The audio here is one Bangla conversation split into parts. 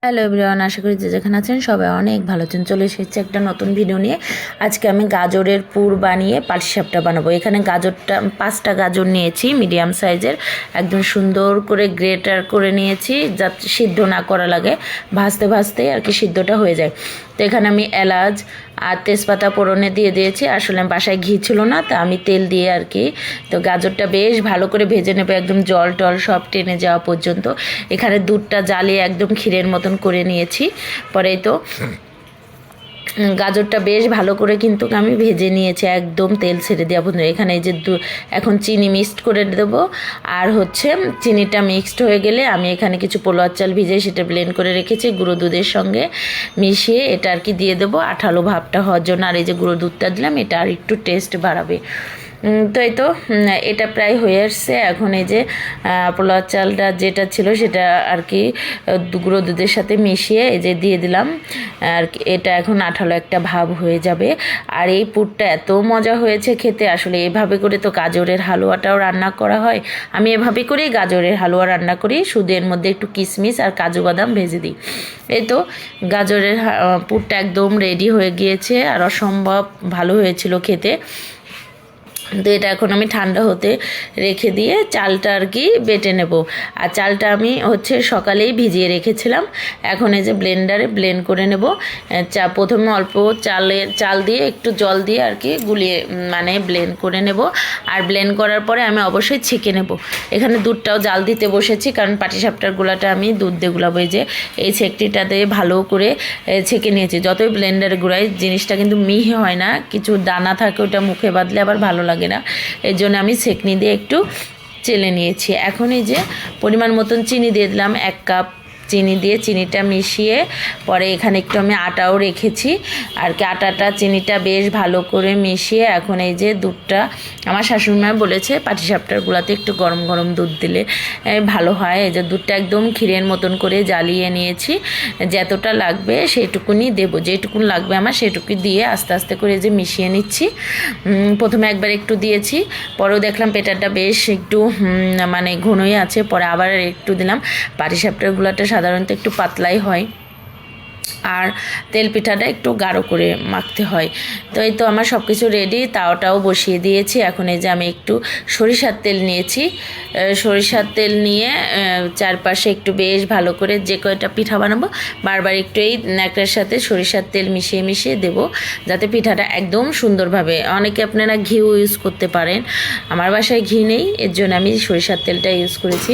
হ্যালো এভরিওয়ান, আশা করি যে যেখানে আছেন সবাই অনেক ভালো আছেন। চলে এসেছি একটা নতুন ভিডিও নিয়ে। আজকে আমি গাজরের পুর বানিয়ে পাটিসাপটা বানাবো। এখানে গাজরটা 5টা গাজর নিয়েছি মিডিয়াম সাইজের, একদম সুন্দর করে গ্রেটার করে নিয়েছি যাতে সিদ্ধ না করা লাগে, ভাজতে ভাজতে আর কি সিদ্ধটা হয়ে যায়। তো এখানে আমি এলাচ আর তেজপাতা ফোড়নে দিয়ে দিয়েছি। আসলে বাসায় ঘি ছিল না, তা আমি তেল দিয়ে আর কি। তো গাজরটা বেশ ভালো করে ভেজে নেবে, একদম জল টল সব টেনে যাওয়া পর্যন্ত। এখানে দুধটা জ্বালিয়ে একদম ক্ষীরের মতন করে নিয়েছি। পরেই তো গাজরটা বেশ ভালো করে কিন্তু আমি ভেজে নিয়েছি, একদম তেল ছেড়ে দেওয়া পর্যন্ত। এখানে এই যে এখন চিনি মিক্সড করে দেবো। আর হচ্ছে চিনিটা মিক্সড হয়ে গেলে আমি এখানে কিছু পোলার চাল ভিজে সেটা ব্লেন্ড করে রেখেছি, গুঁড়ো দুধের সঙ্গে মিশিয়ে এটা আর কি দিয়ে দেবো আঠালো ভাবটা হওয়ার জন্য। আর এই যে গুঁড়ো দুধটা দিলাম, এটা আর একটু টেস্ট বাড়াবে। তো এই তো এটা প্রায় হয়ে আসছে। এখন এই যে পোলার চালটা যেটা ছিল সেটা আর কি গুঁড়ো দুধের সাথে মিশিয়ে এই যে দিয়ে দিলাম। আর এটা এখন আঠালো একটা ভাব হয়ে যাবে। আর এই পুরটা এত মজা হয়েছে খেতে, আসলে এভাবে করে তো গাজরের হালুয়াটাও রান্না করা হয়। আমি এভাবে করেই গাজরের হালুয়া রান্না করি, শুধু এর মধ্যে একটু কিশমিশ আর কাজু বাদাম ভেজে দিই। এই তো গাজরের পুরটা একদম রেডি হয়ে গিয়েছে, আর অসম্ভব ভালো হয়েছিল খেতে। তো এটা এখন আমি ঠান্ডা হতে রেখে দিয়ে চালটা আর কি বেটে নেব। আর চালটা আমি হচ্ছে সকালেই ভিজিয়ে রেখেছিলাম। এখন এই যে ব্লেন্ডারে ব্লেন্ড করে নেব। প্রথমে অল্প চাল দিয়ে একটু জল দিয়ে আর কি গুলিয়ে মানে ব্লেন্ড করে নেব। আর ব্লেন্ড করার পরে আমি অবশ্যই ছেঁকে নেব। এখানে দুধটাও জাল দিতে বসেছি, কারণ পাটিসাপটার গুলাটা আমি দুধ দিয়ে গুলাবো। এই যে এই ছেঁকটিটাতে ভালো করে ছেঁকে নিয়েছি। যতই ব্লেন্ডারে গুড়াই জিনিসটা কিন্তু মিহি হয় না, কিছু দানা থাকে, ওটা মুখে বাঁধলে আবার ভালো লাগে না। এর জন্য আমি ছেঁকনি দিয়ে একটু চেলে নিয়েছি। এখন এই যে পরিমাণ মতন চিনি দিয়ে দিলাম, 1 কাপ চিনি দিয়ে চিনিটা মিশিয়ে পরে এখানে একটু আমি আটাও রেখেছি আর কি। আটাটা চিনিটা বেশ ভালো করে মিশিয়ে এখন এই যে দুধটা, আমার শাশুড়িমা বলেছে পাটিসাপটার গুলাতে একটু গরম গরম দুধ দিলে ভালো হয়। এই যে দুধটা একদম ক্ষীরের মতন করে জ্বালিয়ে নিয়েছি, যতটা লাগবে সেইটুকুনি দেবো, যেটুকুন লাগবে আমার সেটুকুই দিয়ে আস্তে আস্তে করে যে মিশিয়ে নিচ্ছি। প্রথমে একবার একটু দিয়েছি, পরেও দেখলাম পেটারটা বেশ একটু মানে ঘনই আছে, পরে আবার একটু দিলাম। পাটিসাপটার গুলাটা সাধারণত একটু পাতলাই হয়, আর তেল পিঠাটা একটু গাঢ় করে মাখতে হয়। তো এই তো আমার সব কিছু রেডি, তাওটাও বসিয়ে দিয়েছি। এখন এই যে আমি একটু সরিষার তেল নিয়েছি। সরিষার তেল নিয়ে চারপাশে একটু বেশ ভালো করে যে কয়টা পিঠা বানাবো বারবার একটু এই ন্যাকড়ার সাথে সরিষার তেল মিশিয়ে মিশিয়ে দেবো, যাতে পিঠাটা একদম সুন্দরভাবে। অনেকে আপনারা ঘিও ইউজ করতে পারেন, আমার বাসায় ঘি নেই, এর জন্য আমি সরিষার তেলটা ইউজ করেছি।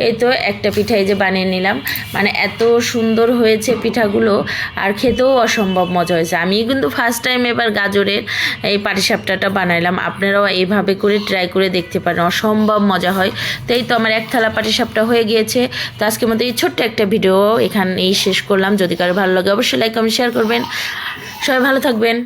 এই তো একটা পিঠা এই যে বানিয়ে নিলাম, মানে এত সুন্দর হয়েছে পিঠাগুলো, আর খেতেও অসম্ভব মজা হয়েছে। আমি কিন্তু ফার্স্ট টাইম এবার গাজরের এই পাটিসাপটাটা বানাইলাম, আপনারাও এইভাবে করে ট্রাই করে দেখতে পারেন, অসম্ভব মজা হয়। তো এই তো আমার এক থালা পাটিসাপটা হয়ে গিয়েছে। তো আজকের মতো এই ছোট্ট একটা ভিডিও এখানেই শেষ করলাম। যদি কারো ভালো লাগে অবশ্যই লাইক কমেন্ট শেয়ার করবেন। সবাই ভালো থাকবেন।